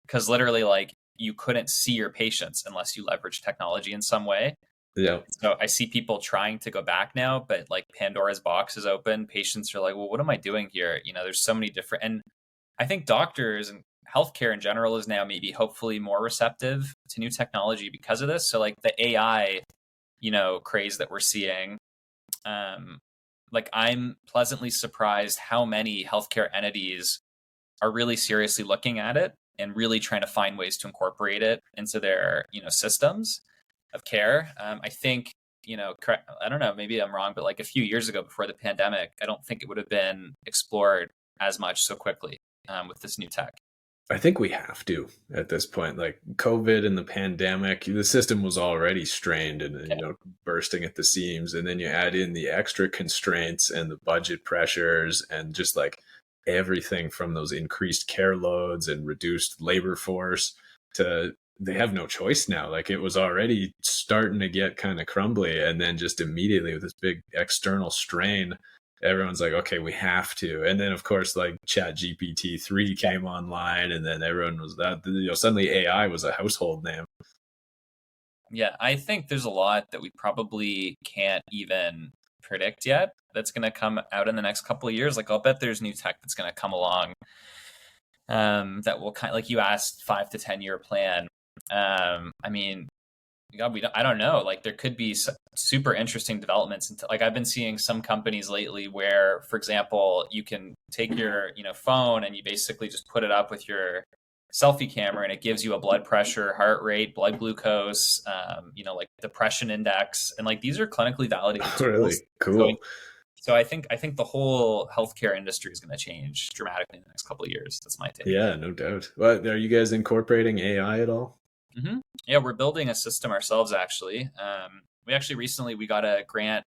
Because literally like you couldn't see your patients unless you leveraged technology in some way. Yeah. So I see people trying to go back now, but like Pandora's box is open. Patients are like, well, what am I doing here? There's so many different, and I think doctors and healthcare in general is now maybe hopefully more receptive to new technology because of this. So like the AI, craze that we're seeing, like I'm pleasantly surprised how many healthcare entities are really seriously looking at it and really trying to find ways to incorporate it into their, systems of care. I think, I don't know, maybe I'm wrong, but like a few years ago before the pandemic, I don't think it would have been explored as much so quickly with this new tech. I think we have to at this point. Like COVID and the pandemic, the system was already strained and bursting at the seams, and then you add in the extra constraints and the budget pressures and just like everything from those increased care loads and reduced labor force to they have no choice now. Like it was already starting to get kind of crumbly, and then just immediately with this big external strain, everyone's like, okay, we have to. And then of course, like Chat GPT 3 came online, and then everyone was that, suddenly AI was a household name. Yeah, I think there's a lot that we probably can't even predict yet that's going to come out in the next couple of years. Like I'll bet there's new tech that's going to come along that will kind of, like you asked, 5 to 10 year plan. I mean, God, I don't know. Like there could be super interesting developments. Like I've been seeing some companies lately where, for example, you can take your phone and you basically just put it up with your selfie camera, and it gives you a blood pressure, heart rate, blood glucose, like depression index, and like these are clinically validated tools. Really cool. So I think the whole healthcare industry is going to change dramatically in the next couple of years. That's my take. Yeah, no doubt. Well, are you guys incorporating AI at all? Mm-hmm. Yeah, we're building a system ourselves, actually. We recently got a grant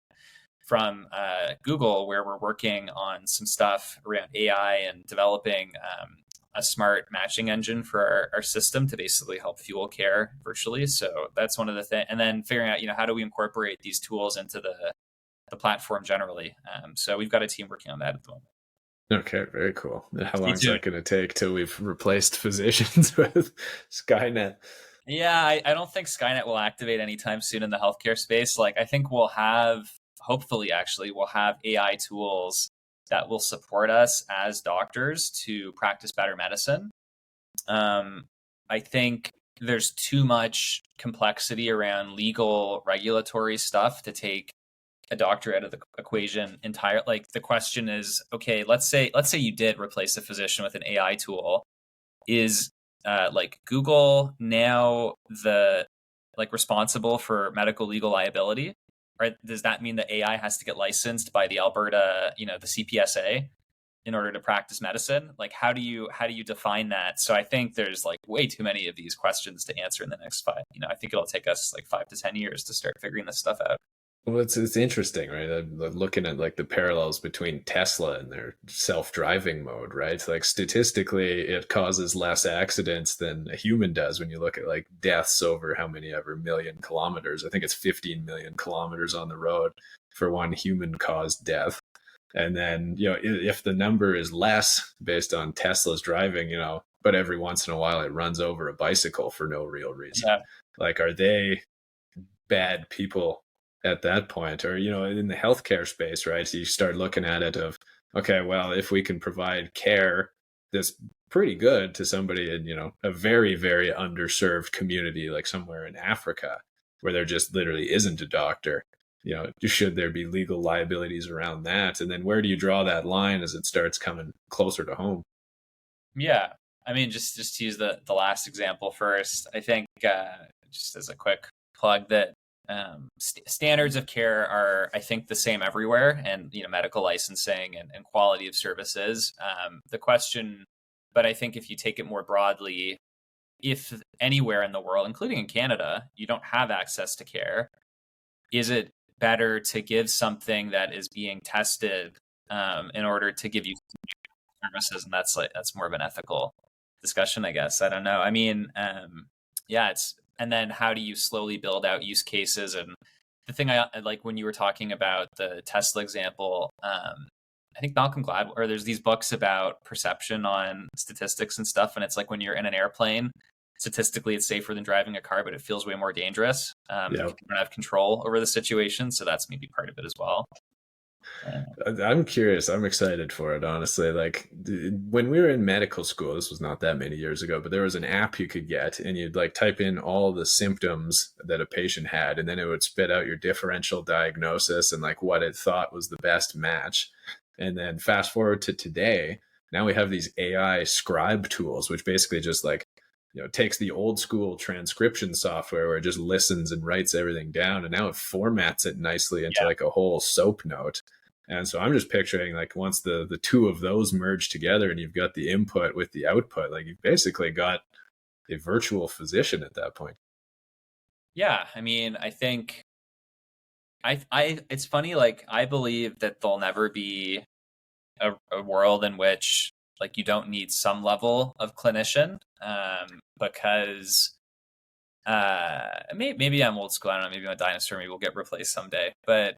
from Google where we're working on some stuff around AI and developing a smart matching engine for our system to basically help fuel care virtually. So that's one of the things. And then figuring out, how do we incorporate these tools into the platform generally. So we've got a team working on that at the moment. Okay, very cool. How long is that going to take till we've replaced physicians with Skynet? Yeah, I don't think Skynet will activate anytime soon in the healthcare space. Like I think hopefully we'll have AI tools that will support us as doctors to practice better medicine. I think there's too much complexity around legal regulatory stuff to take a doctor out of the equation entirely. Like the question is, okay, let's say you did replace a physician with an AI tool. Is like Google now responsible for medical legal liability? Right? Does that mean that AI has to get licensed by the Alberta, the CPSA in order to practice medicine? Like, how do you define that? So I think there's like way too many of these questions to answer in the next 5. I think it'll take us like 5 to 10 years to start figuring this stuff out. Well, it's interesting, right? I'm looking at like the parallels between Tesla and their self-driving mode, right? Like statistically, it causes less accidents than a human does when you look at like deaths over how many ever million kilometers. I think it's 15 million kilometers on the road for one human-caused death. And then, if the number is less based on Tesla's driving, but every once in a while it runs over a bicycle for no real reason. Yeah. Like, are they bad people at that point? Or in the healthcare space, right, so you start looking at it of, okay, well, if we can provide care that's pretty good to somebody in a very, very underserved community like somewhere in Africa where there just literally isn't a doctor, should there be legal liabilities around that? And then where do you draw that line as it starts coming closer to home? Yeah. I mean, just to use the last example first, I think just as a quick plug that standards of care are, I think, the same everywhere, and medical licensing and quality of services. The question, but I think if you take it more broadly, if anywhere in the world, including in Canada, you don't have access to care, is it better to give something that is being tested in order to give you services? And that's more of an ethical discussion, I guess. I don't know. I mean, yeah, and then how do you slowly build out use cases? And the thing I like when you were talking about the Tesla example, I think Malcolm Gladwell, or there's these books about perception on statistics and stuff. And it's like when you're in an airplane, statistically it's safer than driving a car, but it feels way more dangerous. Yeah. You don't have control over the situation. So that's maybe part of it as well. I'm curious. I'm excited for it, honestly. Like when we were in medical school, this was not that many years ago, but there was an app you could get and you'd like type in all the symptoms that a patient had, and then it would spit out your differential diagnosis and like what it thought was the best match. And then fast forward to today, now we have these AI scribe tools, which basically just like, takes the old school transcription software where it just listens and writes everything down. And now it formats it nicely into like a whole soap note. And so I'm just picturing like once the two of those merge together and you've got the input with the output, like you've basically got a virtual physician at that point. Yeah. I mean, I think it's funny. Like I believe that there'll never be a world in which like you don't need some level of clinician, because maybe I'm old school. I don't know. Maybe I'm a dinosaur. Maybe we'll get replaced someday. But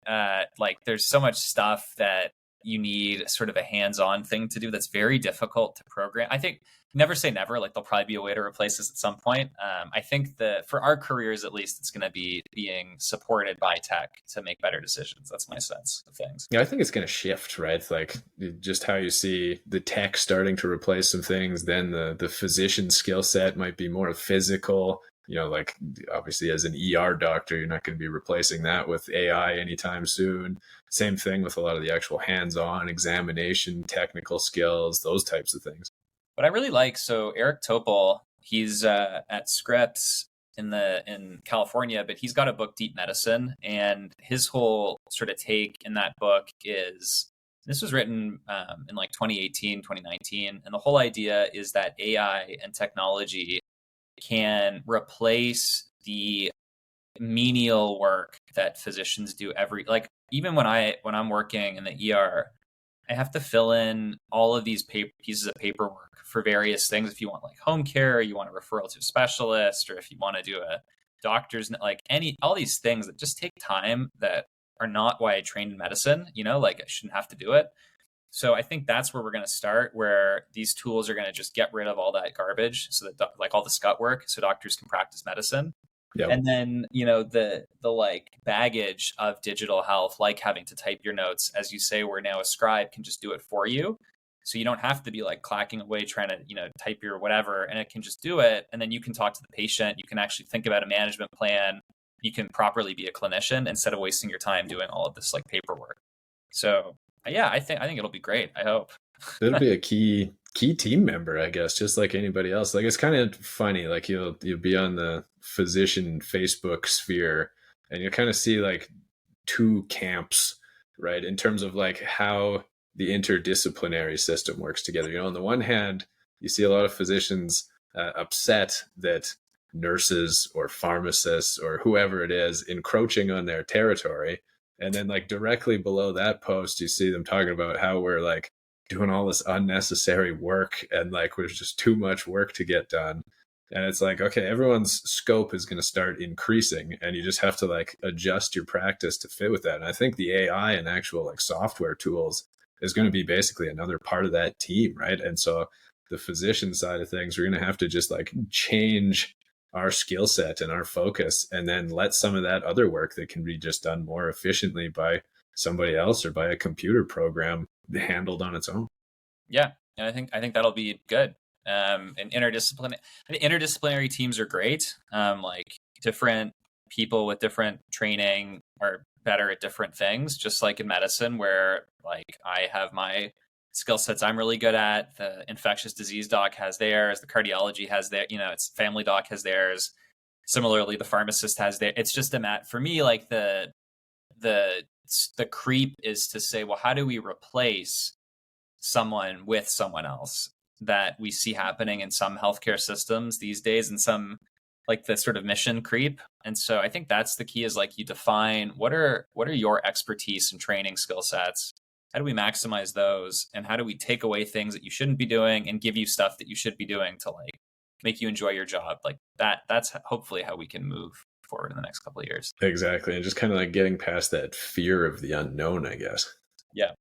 like, there's so much stuff that you need sort of a hands-on thing to do that's very difficult to program. I think never say never. Like, there'll probably be a way to replace this at some point. I think that for our careers, at least, it's going to be being supported by tech to make better decisions. That's my sense of things. Yeah, I think it's going to shift, right? Like just how you see the tech starting to replace some things, then the physician skill set might be more physical. Like obviously as an ER doctor, you're not going to be replacing that with AI anytime soon. Same thing with a lot of the actual hands-on examination, technical skills, those types of things. But I really like, so Eric Topol, he's at Scripps in California, but he's got a book, Deep Medicine, and his whole sort of take in that book is, this was written in like 2018, 2019, and the whole idea is that AI and technology can replace the menial work that physicians do even when I'm working in the ER, I have to fill in all of these pieces of paperwork for various things. If you want like home care, or you want a referral to a specialist, or if you want to do a doctor's, like all these things that just take time that are not why I trained in medicine, like I shouldn't have to do it. So I think that's where we're going to start, where these tools are going to just get rid of all that garbage, so that like all the scut work, so doctors can practice medicine. Yep. And then, the like baggage of digital health, like having to type your notes, as you say, where now a scribe can just do it for you. So you don't have to be like clacking away trying to, type your whatever, and it can just do it. And then you can talk to the patient. You can actually think about a management plan. You can properly be a clinician instead of wasting your time doing all of this like paperwork. So yeah, I think it'll be great. I hope it'll be a key team member, I guess, just like anybody else. Like, it's kind of funny. Like you'll be on the physician Facebook sphere, and you kind of see like two camps, right, in terms of like how the interdisciplinary system works together. On the one hand, you see a lot of physicians upset that nurses or pharmacists or whoever it is encroaching on their territory. And then like directly below that post, you see them talking about how we're like doing all this unnecessary work and like there's just too much work to get done. And it's like, okay, everyone's scope is going to start increasing and you just have to like adjust your practice to fit with that. And I think the AI and actual like software tools is going to be basically another part of that team, right? And so the physician side of things, we're going to have to just like change our skill set and our focus and then let some of that other work that can be just done more efficiently by somebody else or by a computer program handled on its own. Yeah, and I think that'll be good. And interdisciplinary teams are great. Like different people with different training are better at different things, just like in medicine, where like I have my skill sets I'm really good at. The infectious disease doc has theirs. The cardiology has their, it's family doc has theirs. Similarly, the pharmacist has their. It's just for me, like the creep is to say, well, how do we replace someone with someone else that we see happening in some healthcare systems these days, and some like the sort of mission creep. And so I think that's the key, is like you define what are your expertise and training skill sets. How do we maximize those? And how do we take away things that you shouldn't be doing and give you stuff that you should be doing to like make you enjoy your job? Like that's hopefully how we can move forward in the next couple of years. Exactly. And just kind of like getting past that fear of the unknown, I guess. Yeah.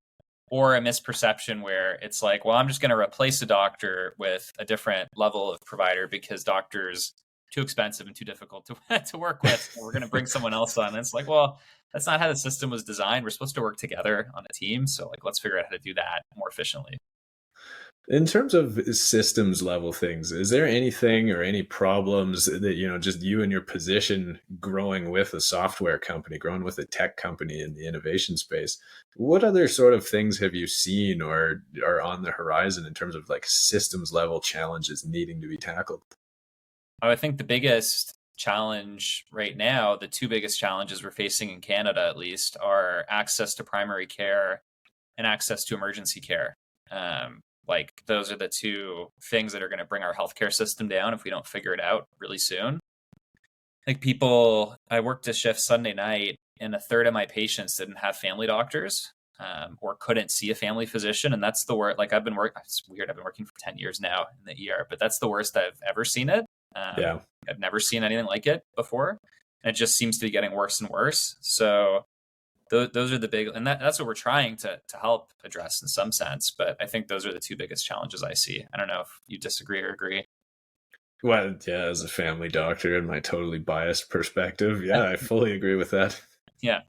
Or a misperception where it's like, well, I'm just going to replace a doctor with a different level of provider because doctors too expensive and too difficult to work with. So we're going to bring someone else on. And it's like, well, that's not how the system was designed. We're supposed to work together on a team. So like, let's figure out how to do that more efficiently. In terms of systems level things, is there anything or any problems that, just you and your position growing with a software company, growing with a tech company in the innovation space, what other sort of things have you seen or are on the horizon in terms of like systems level challenges needing to be tackled? I think the biggest challenge right now, the two biggest challenges we're facing in Canada, at least, are access to primary care and access to emergency care. Like those are the two things that are going to bring our healthcare system down if we don't figure it out really soon. Like I worked a shift Sunday night and a third of my patients didn't have family doctors or couldn't see a family physician. And that's the worst. Like it's weird. I've been working for 10 years now in the ER, but that's the worst I've ever seen it. Yeah. I've never seen anything like it before. And it just seems to be getting worse and worse. So those are the big, and that's what we're trying to help address in some sense. But I think those are the two biggest challenges I see. I don't know if you disagree or agree. Well, yeah, as a family doctor and my totally biased perspective, yeah, I fully agree with that. Yeah.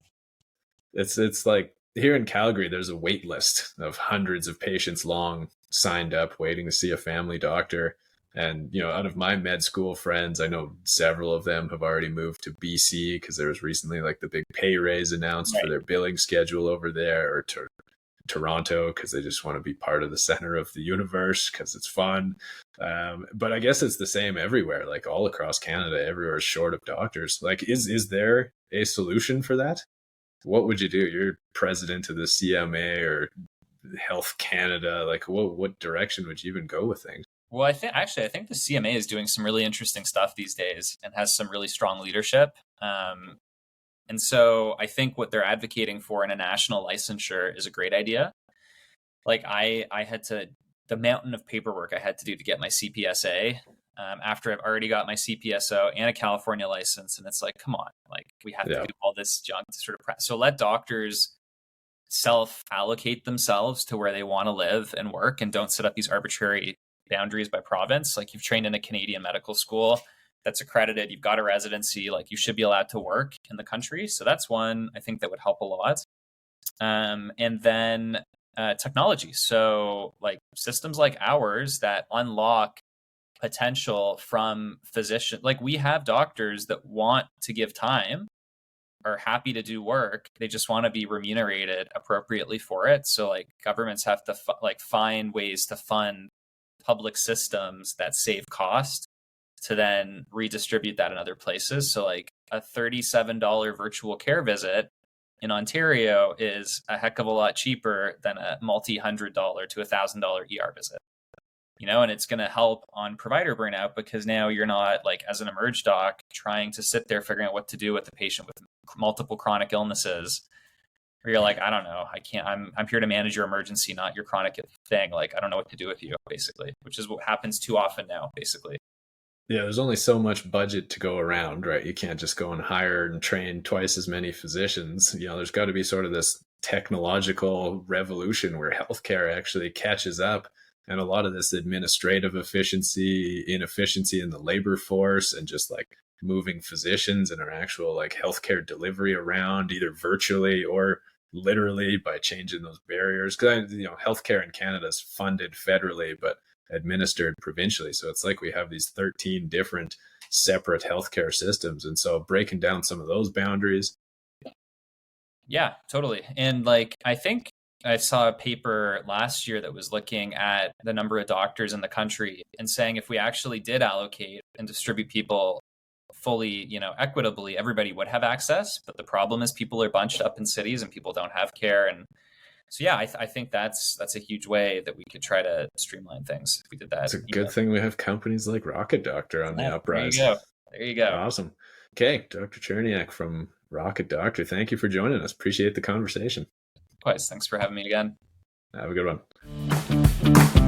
It's like here in Calgary, there's a wait list of hundreds of patients long signed up waiting to see a family doctor. And, out of my med school friends, I know several of them have already moved to BC because there was recently like the big pay raise announced for their billing schedule over there, or to Toronto because they just want to be part of the center of the universe because it's fun. But I guess it's the same everywhere, like all across Canada, everywhere is short of doctors. Like, is there a solution for that? What would you do? You're president of the CMA or Health Canada. Like, what direction would you even go with things? Well, I think the CMA is doing some really interesting stuff these days and has some really strong leadership. And so I think what they're advocating for in a national licensure is a great idea. Like I had the mountain of paperwork I had to do to get my CPSA after I've already got my CPSO and a California license. And it's like, come on, like we have to do all this junk to sort of so let doctors self-allocate themselves to where they want to live and work, and don't set up these arbitrary boundaries by province. Like you've trained in a Canadian medical school that's accredited, you've got a residency, like you should be allowed to work in the country. So that's one I think that would help a lot. And then technology. So like systems like ours that unlock potential from physicians. Like we have doctors that want to give time, are happy to do work. They just want to be remunerated appropriately for it. So like governments have to find ways to fund public systems that save cost to then redistribute that in other places. So like a $37 virtual care visit in Ontario is a heck of a lot cheaper than a multi-$100 to $1,000 ER visit. And it's going to help on provider burnout because now you're not like as an emerge doc trying to sit there figuring out what to do with a patient with multiple chronic illnesses Where you're like, I don't know, I can't. I'm here to manage your emergency, not your chronic thing. Like, I don't know what to do with you, basically, which is what happens too often now, basically. Yeah, there's only so much budget to go around, right? You can't just go and hire and train twice as many physicians. There's got to be sort of this technological revolution where healthcare actually catches up. And a lot of this administrative inefficiency in the labor force, and just like moving physicians and our actual like healthcare delivery around, either virtually or literally by changing those barriers. Because healthcare in Canada is funded federally, but administered provincially. So it's like we have these 13 different separate healthcare systems. And so breaking down some of those boundaries. Yeah, totally. And like, I think I saw a paper last year that was looking at the number of doctors in the country and saying if we actually did allocate and distribute people fully, equitably, everybody would have access. But the problem is people are bunched up in cities and people don't have care. And so, yeah, I think that's a huge way that we could try to streamline things if we did that. It's a good thing we have companies like Rocket Doctor on the uprise. There you go. Awesome. Okay, Dr. Cherniak from Rocket Doctor, thank you for joining us. Appreciate the conversation. Thanks for having me again. Have a good one.